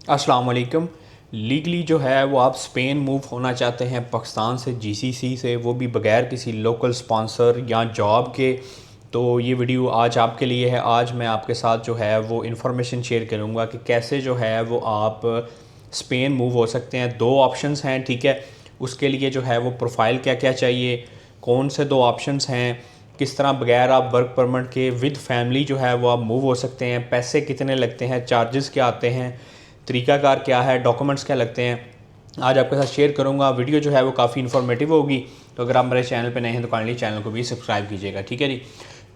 अस्सलाम वालेकुम। लीगली जो है वो आप स्पेन मूव होना चाहते हैं पाकिस्तान से, जीसीसी से, वो भी बग़ैर किसी लोकल स्पॉन्सर या जॉब के, तो ये वीडियो आज आपके लिए है। आज मैं आपके साथ जो है वो इन्फॉर्मेशन शेयर करूँगा कि कैसे जो है वो आप स्पेन मूव हो सकते हैं। दो ऑप्शंस हैं, ठीक है। उसके लिए जो है वो प्रोफाइल क्या क्या चाहिए, कौन से दो ऑप्शंस हैं, किस तरह बग़ैर आप वर्क परमिट के विद फैमिली जो है वो आप मूव हो सकते हैं, पैसे कितने लगते हैं, चार्जेस क्या आते हैं, तरीकाकार क्या है, डॉक्यूमेंट्स क्या लगते हैं, आज आपके साथ शेयर करूंगा। वीडियो जो है वो काफ़ी इन्फॉर्मेटिव होगी, तो अगर आप मेरे चैनल पे नए हैं तो काइंडली चैनल को भी सब्सक्राइब कीजिएगा, ठीक है जी।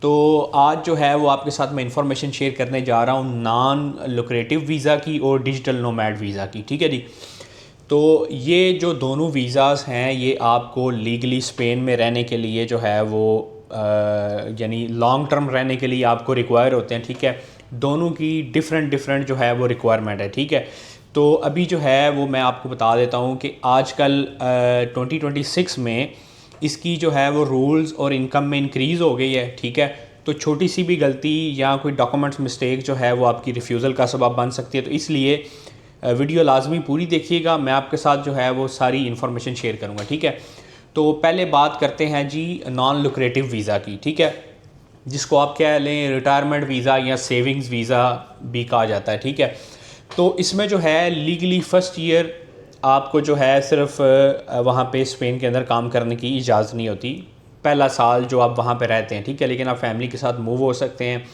तो आज जो है वो आपके साथ मैं इन्फॉर्मेशन शेयर करने जा रहा हूँ नॉन लुक्रेटिव वीज़ा की और डिजिटल नोमैड वीज़ा की, ठीक है जी। तो ये जो दोनों वीज़ाज़ हैं ये आपको लीगली स्पेन में रहने के लिए जो है वो यानी लॉन्ग टर्म रहने के लिए आपको रिक्वायर होते हैं, ठीक है। दोनों की डिफरेंट जो है वो रिक्वायरमेंट है, ठीक है। तो अभी जो है वो मैं आपको बता देता हूँ कि आजकल 2026 में इसकी जो है वो रूल्स और इनकम में इंक्रीज़ हो गई है, ठीक है। तो छोटी सी भी गलती या कोई डॉक्यूमेंट्स मिस्टेक जो है वो आपकी रिफ्यूज़ल का सबब बन सकती है। तो इसलिए वीडियो लाजमी पूरी देखिएगा, मैं आपके साथ जो है वो सारी इन्फॉर्मेशन शेयर करूँगा, ठीक है। तो पहले बात करते हैं जी नॉन लुक्रेटिव वीज़ा की, ठीक है, जिसको आप कह लें रिटायरमेंट वीज़ा या सेविंग्स वीज़ा भी कहा जाता है, ठीक है। तो इसमें जो है लीगली फ़र्स्ट ईयर आपको जो है सिर्फ वहाँ पे स्पेन के अंदर काम करने की इजाज़त नहीं होती, पहला साल जो आप वहाँ पे रहते हैं, ठीक है। लेकिन आप फैमिली के साथ मूव हो सकते हैं,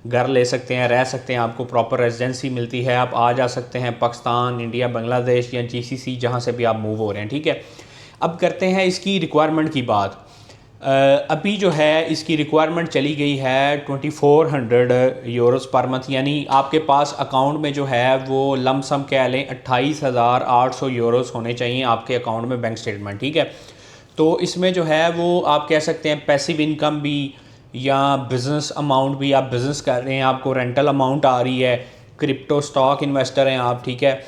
घर ले सकते हैं, रह सकते हैं, आपको प्रॉपर रेजिडेंसी मिलती है, आप आ जा सकते हैं पाकिस्तान, इंडिया, बांग्लादेश या जीसीसी जहाँ से भी आप मूव हो रहे हैं, ठीक है। अब करते हैं इसकी रिक्वायरमेंट की बात। अभी जो है इसकी रिक्वायरमेंट चली गई है 2400 यूरोस पर मंथ, यानी आपके पास अकाउंट में जो है वो लमसम कह लें 28,800 यूरोस होने चाहिए आपके अकाउंट में, बैंक स्टेटमेंट, ठीक है। तो इसमें जो है वो आप कह सकते हैं पैसिव इनकम भी या बिज़नेस अमाउंट भी, आप बिज़नेस कर रहे हैं, आपको रेंटल अमाउंट आ रही है, क्रिप्टो स्टॉक इन्वेस्टर हैं आप, ठीक है।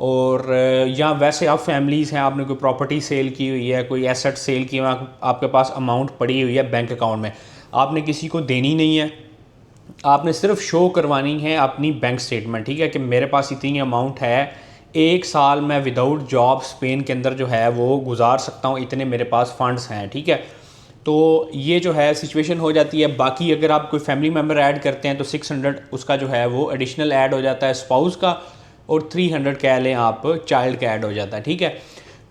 और या वैसे आप फैमिलीज़ हैं, आपने कोई प्रॉपर्टी सेल की हुई है, कोई एसेट सेल की हुई है, आपके पास अमाउंट पड़ी हुई है बैंक अकाउंट में, आपने किसी को देनी नहीं है, आपने सिर्फ शो करवानी है अपनी बैंक स्टेटमेंट, ठीक है, कि मेरे पास इतनी अमाउंट है, एक साल मैं विदाउट जॉब स्पेन के अंदर जो है वो गुजार सकता हूँ, इतने मेरे पास फंड्स हैं, ठीक है। तो ये जो है सिचुएशन हो जाती है। बाकी अगर आप कोई फैमिली मेम्बर ऐड करते हैं तो 600 उसका जो है वो एडिशनल ऐड हो जाता है स्पाउस का, और 300 कह लें आप चाइल्ड का ऐड हो जाता है, ठीक है।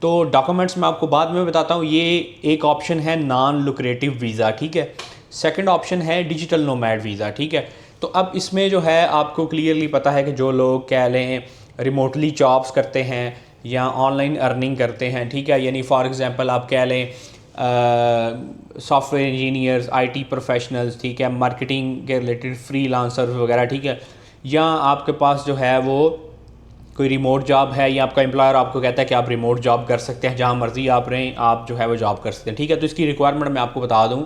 तो डॉक्यूमेंट्स मैं आपको बाद में बताता हूँ। ये एक ऑप्शन है नॉन लुक्रेटिव वीज़ा, ठीक है। सेकंड ऑप्शन है डिजिटल नोमैड वीज़ा, ठीक है। तो अब इसमें जो है आपको क्लियरली पता है कि जो लोग कह लें रिमोटली जॉब्स करते हैं या ऑनलाइन अर्निंग करते हैं, ठीक है, यानी फॉर एग्ज़ाम्पल आप कह लें सॉफ्टवेयर इंजीनियर्स, आईटी प्रोफेशनल्स, ठीक है, मार्केटिंग के रिलेटेड फ्रीलांसर्स वगैरह, ठीक है, या आपके पास जो है वो कोई रिमोट जॉब है या आपका एम्प्लॉयर आपको कहता है कि आप रिमोट जॉब कर सकते हैं, जहाँ मर्जी आप रहें आप जो है वो जॉब कर सकते हैं, ठीक है। तो इसकी रिक्वायरमेंट मैं आपको बता दूँ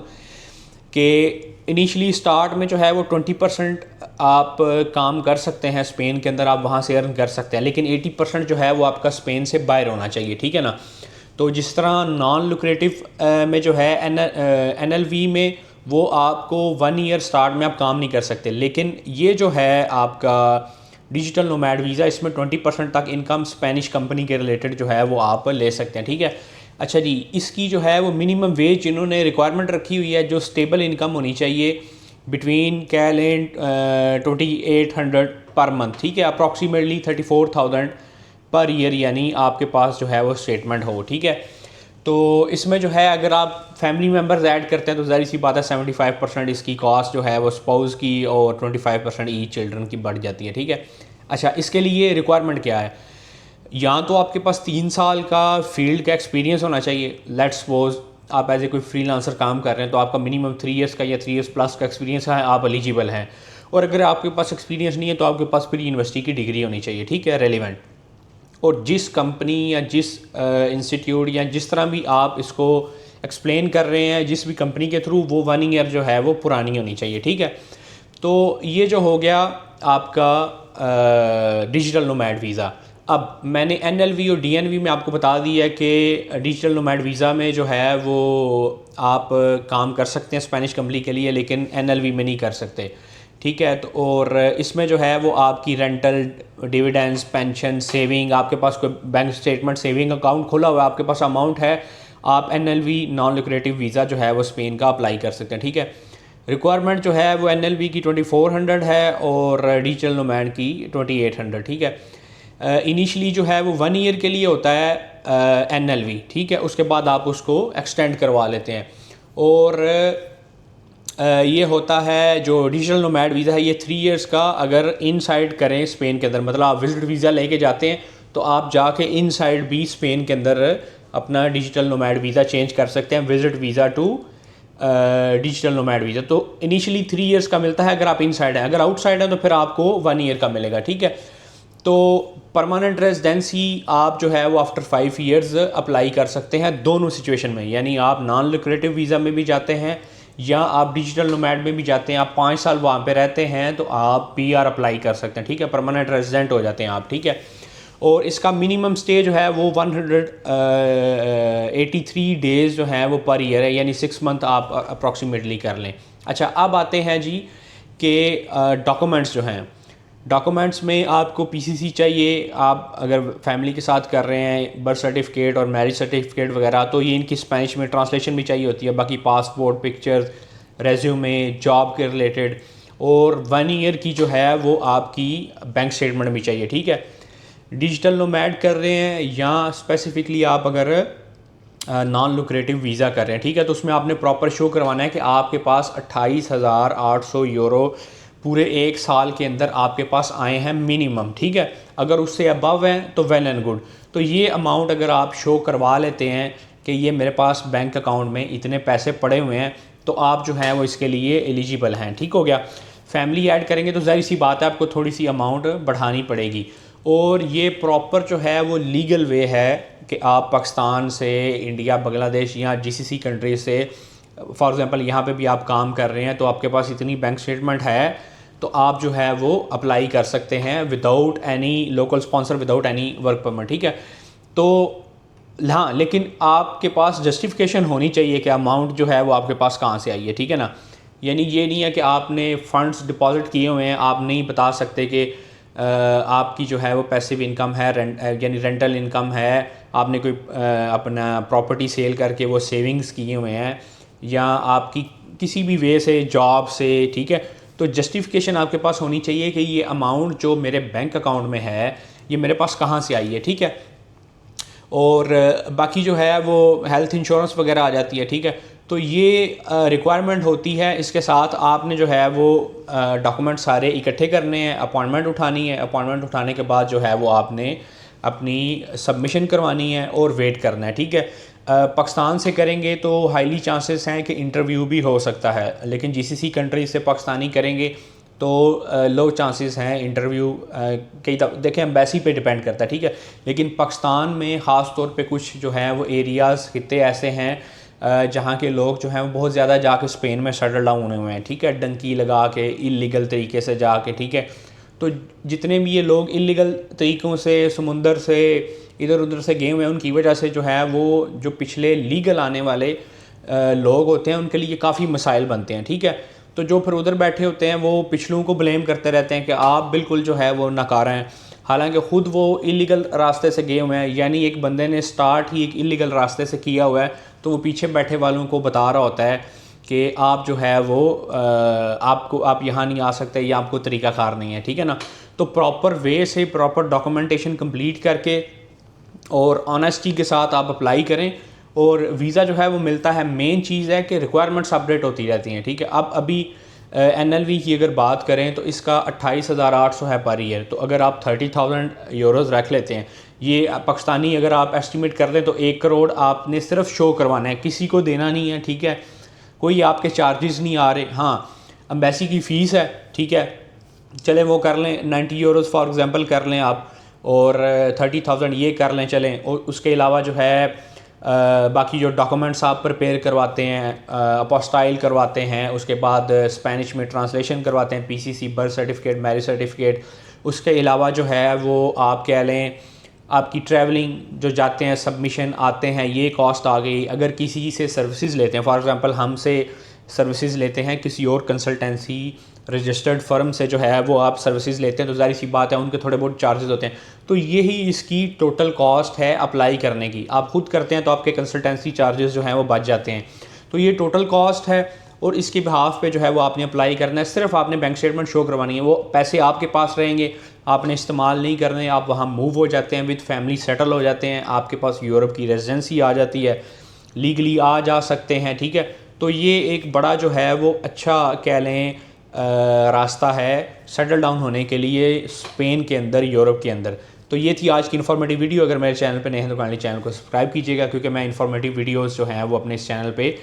कि इनिशियली स्टार्ट में जो है वो 20% आप काम कर सकते हैं स्पेन के अंदर, आप वहाँ से अर्न कर सकते हैं, लेकिन 80% जो है वो आपका स्पेन से बाहर होना चाहिए, ठीक है ना। तो जिस तरह नॉन लुक्रेटिव में जो है NLV में वो आपको 1 ईयर स्टार्ट में आप काम नहीं कर सकते, लेकिन ये जो है आपका डिजिटल नोमैड वीज़ा, इसमें 20% तक इनकम स्पेनिश कंपनी के रिलेटेड जो है वो आप ले सकते हैं, ठीक है। अच्छा जी, इसकी जो है वो मिनिमम वेज इन्होंने रिक्वायरमेंट रखी हुई है, जो स्टेबल इनकम होनी चाहिए बिटवीन कह लें 2800 पर मंथ, ठीक है, अप्रॉक्सीमेटली 34,000 पर ईयर, यानी आपके पास जो है वो स्टेटमेंट हो, ठीक है। तो इसमें जो है अगर आप फैमिली मेम्बर्स ऐड करते हैं तो ज़ाहिर सी बात है 75% इसकी कॉस्ट जो है वो स्पाउस की और 25% ई चिल्ड्रन की बढ़ जाती है, ठीक है। अच्छा, इसके लिए रिक्वायरमेंट क्या है, या तो आपके पास 3 साल का फील्ड का एक्सपीरियंस होना चाहिए। लेट्स सपोज आप एज ए कोई फ्रीलांसर काम कर रहे हैं तो आपका मिनिमम 3 ईयर्स का या 3 ईयर्स प्लस का एक्सपीरियंस है, आप एलिजिबल हैं। और अगर आपके पास एक्सपीरियंस नहीं है तो आपके पास प्री यूनिवर्सिटी की डिग्री होनी चाहिए, ठीक है, रेलिवेंट। और जिस कंपनी या जिस इंस्टीट्यूट या जिस तरह भी आप इसको एक्सप्लेन कर रहे हैं, जिस भी कंपनी के थ्रू, वो 1 ईयर जो है वो पुरानी होनी चाहिए, ठीक है। तो ये जो हो गया आपका डिजिटल नोमैड वीज़ा। अब मैंने NLV और DNV में आपको बता दिया कि डिजिटल नोमैड वीज़ा में जो है वो आप काम कर सकते हैं स्पेनिश कंपनी के लिए, लेकिन NLV में नहीं कर सकते। ठीक है। तो और इसमें जो है वो आपकी रेंटल, डिविडेंड्स, पेंशन, सेविंग, आपके पास कोई बैंक स्टेटमेंट, सेविंग अकाउंट खुला हुआ है, आपके पास अमाउंट है, आप NLV नॉन लुक्रेटिव वीज़ा जो है वो स्पेन का अप्लाई कर सकते हैं। ठीक है। रिक्वायरमेंट जो है वो NLV की 2400 है और डिजिटल नोमैड की 2800। ठीक है। इनिशियली जो है वो 1 ईयर के लिए होता है NLV। ठीक है। उसके बाद आप उसको एक्सटेंड करवा लेते हैं। और ये होता है जो डिजिटल नोमैड वीज़ा है ये 3 इयर्स का अगर इनसाइड करें स्पेन के अंदर, मतलब आप विजिट वीज़ा लेके जाते हैं तो आप जाके इनसाइड भी स्पेन के अंदर अपना डिजिटल नोमैड वीज़ा चेंज कर सकते हैं, visit visa to digital nomad visa. तो इनिशियली 3 इयर्स का मिलता है अगर आप इनसाइड हैं, अगर आउटसाइड है तो फिर आपको 1 ईयर का मिलेगा। ठीक है। तो परमानेंट रेजिडेंसी आप जो है वो आफ्टर 5 इयर्स अप्लाई कर सकते हैं दोनों सिचुएशन में, यानी आप नॉन लुक्रेटिव वीज़ा में भी जाते हैं या आप डिजिटल नोमैड में भी जाते हैं, आप 5 साल वहाँ पे रहते हैं तो आप PR अप्लाई कर सकते हैं। ठीक है। परमानेंट रेजिडेंट हो जाते हैं आप। ठीक है। और इसका मिनिमम स्टे जो है वो 183 डेज़ जो है वो पर ईयर है, यानी 6 मंथ आप अप्रॉक्सीमेटली कर लें। अच्छा, अब आते हैं जी कि डॉक्यूमेंट्स जो हैं, डॉक्यूमेंट्स में आपको PCC चाहिए। आप अगर फैमिली के साथ कर रहे हैं, बर्थ सर्टिफिकेट और मैरिज सर्टिफिकेट वगैरह, तो ये इनकी स्पेनिश में ट्रांसलेशन भी चाहिए होती है। बाकी पासपोर्ट, पिक्चर्स, रेज्यूमे, जॉब के रिलेटेड, और 1 ईयर की जो है वो आपकी बैंक स्टेटमेंट भी चाहिए। ठीक है। डिजिटल नोमैड कर रहे हैं या स्पेसिफिकली आप अगर नॉन लुक्रेटिव वीज़ा कर रहे हैं, ठीक है, तो उसमें आपने प्रॉपर शो करवाना है कि आपके पास 28,800 यूरो पूरे 1 साल के अंदर आपके पास आए हैं मिनिमम। ठीक है। अगर उससे अबव हैं तो वेल एंड गुड। तो ये अमाउंट अगर आप शो करवा लेते हैं कि ये मेरे पास बैंक अकाउंट में इतने पैसे पड़े हुए हैं, तो आप जो है वो इसके लिए एलिजिबल हैं। ठीक हो गया। फैमिली ऐड करेंगे तो ज़ाहिर सी बात है आपको थोड़ी सी अमाउंट बढ़ानी पड़ेगी। और ये प्रॉपर जो है वो लीगल वे है कि आप पाकिस्तान से, इंडिया, बांग्लादेश या GCC कंट्री से, फॉर एग्ज़ाम्पल यहाँ पे भी आप काम कर रहे हैं तो आपके पास इतनी बैंक स्टेटमेंट है तो आप जो है वो अप्लाई कर सकते हैं without any local sponsor, without any work permit. ठीक है। तो हाँ, लेकिन आपके पास जस्टिफिकेशन होनी चाहिए कि अमाउंट जो है वो आपके पास कहाँ से आई है। ठीक है ना। यानी ये नहीं है कि आपने फ़ंड्स डिपॉजिट किए हुए हैं, आप नहीं बता सकते कि आपकी जो है वो पैसिव इनकम है, यानी रेंटल इनकम है, आपने कोई अपना प्रॉपर्टी सेल करके वो सेविंग्स किए हुए हैं, या आपकी किसी भी वे से, जॉब से। ठीक है। तो जस्टिफिकेशन आपके पास होनी चाहिए कि ये अमाउंट जो मेरे बैंक अकाउंट में है ये मेरे पास कहाँ से आई है। ठीक है। और बाकी जो है वो हेल्थ इंश्योरेंस वगैरह आ जाती है। ठीक है। तो ये रिक्वायरमेंट होती है। इसके साथ आपने जो है वो डॉक्यूमेंट सारे इकट्ठे करने हैं, अपॉइंटमेंट उठानी है, अपॉइंटमेंट उठाने के बाद जो है वो आपने अपनी सबमिशन करवानी है और वेट करना है। ठीक है। पाकिस्तान से करेंगे तो हाईली चांसेस हैं कि इंटरव्यू भी हो सकता है, लेकिन GCC कंट्री से पाकिस्तानी करेंगे तो लो चांसेस हैं इंटरव्यू। कई देखें एम्बेसी पे डिपेंड करता है। ठीक है। लेकिन पाकिस्तान में ख़ास तौर पे कुछ जो है वो एरियाज़, खित्ते ऐसे हैं जहाँ के लोग जो हैं वो बहुत ज़्यादा जाके स्पेन में सेटल डाउन होने हुए हैं। ठीक है। डंकी लगा के इलीगल तरीके से जाके। ठीक है। तो जितने भी ये लोग इलीगल तरीक़ों से समुंदर से इधर उधर से गए हुए हैं, उनकी वजह से जो है वो जो पिछले लीगल आने वाले लोग होते हैं उनके लिए काफ़ी मसाइल बनते हैं। ठीक है। तो जो फिर उधर बैठे होते हैं वो पिछलों को ब्लेम करते रहते हैं कि आप बिल्कुल जो है वो नकारा हैं, हालांकि ख़ुद वो इलीगल रास्ते से गए हुए हैं। यानी एक बंदे ने स्टार्ट ही एक इलीगल रास्ते से किया हुआ है तो वो पीछे बैठे वालों को बता रहा होता है कि आप जो है वो आप यहाँ नहीं आ सकते या आपको तरीक़ाकार नहीं है। ठीक है ना। तो प्रॉपर वे से प्रॉपर डॉक्यूमेंटेशन कंप्लीट करके और ऑनेस्टी के साथ आप अप्लाई करें और वीज़ा जो है वो मिलता है। मेन चीज़ है कि रिक्वायरमेंट्स अपडेट होती रहती हैं। ठीक है। अब अभी NLV की अगर बात करें तो इसका 28,800 है पर ईयर। तो अगर आप 30,000 यूरोज़ रख लेते हैं, ये पाकिस्तानी अगर आप एस्टिमेट कर लें तो 1 करोड़ आपने सिर्फ शो करवाना है, किसी को देना नहीं है। ठीक है। कोई आपके चार्जेस नहीं आ रहे। हाँ, एम्बेसी की फ़ीस है। ठीक है। चलें वो कर लें, 90 यूरोज़ फॉर एग्ज़ाम्पल कर लें आप, और 30,000 ये कर लें चलें। और उसके अलावा जो है बाकी जो डॉक्यूमेंट्स आप प्रिपेयर करवाते हैं, अपोस्टाइल करवाते हैं, उसके बाद स्पेनिश में ट्रांसलेशन करवाते हैं, PCC, birth certificate, marriage certificate. उसके अलावा जो है वो आप कह लें आपकी ट्रैवलिंग जो जाते हैं, सबमिशन आते हैं, ये कॉस्ट आ गई। अगर किसी से सर्विसेज लेते हैं, फॉर एग्ज़ाम्पल हमसे सर्विसेज लेते हैं किसी और कंसल्टेंसी रजिस्टर्ड फर्म से जो है वो आप सर्विसेज लेते हैं तो ज़ाहिर सी बात है उनके थोड़े बहुत चार्जेस होते हैं। तो यही इसकी टोटल कॉस्ट है अप्लाई करने की। आप खुद करते हैं तो आपके कंसल्टेंसी चार्जेस जो हैं वो बच जाते हैं। तो ये टोटल कॉस्ट है और इसके बिहाफ पे जो है वो आपने अप्लाई करना है। सिर्फ आपने बैंक स्टेटमेंट शो करवानी है, वो पैसे आपके पास रहेंगे, आपने इस्तेमाल नहीं करने। आप वहाँ मूव हो जाते हैं, विद फैमिली सेटल हो जाते हैं, आपके पास यूरोप की रेजिडेंसी आ जाती है, लीगली आ जा सकते हैं। ठीक है, तो ये एक बड़ा जो है वो अच्छा कह लें रास्ता है सेटल डाउन होने के लिए स्पेन के अंदर, यूरोप के अंदर। तो ये थी आज की इन्फॉर्मेटिव वीडियो। अगर मेरे चैनल पे नए हैं तो काइंडली चैनल को सब्सक्राइब कीजिएगा, क्योंकि मैं इन्फॉर्मेटिव वीडियोस जो हैं वो अपने इस चैनल पे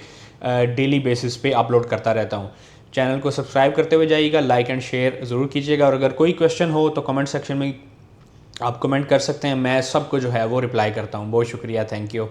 डेली बेसिस पे अपलोड करता रहता हूँ। चैनल को सब्सक्राइब करते हुए जाइएगा, लाइक एंड शेयर ज़रूर कीजिएगा। और अगर कोई क्वेश्चन हो तो कमेंट सेक्शन में आप कमेंट कर सकते हैं, मैं सबको जो है वो रिप्लाई करता हूँ। बहुत शुक्रिया, थैंक यू।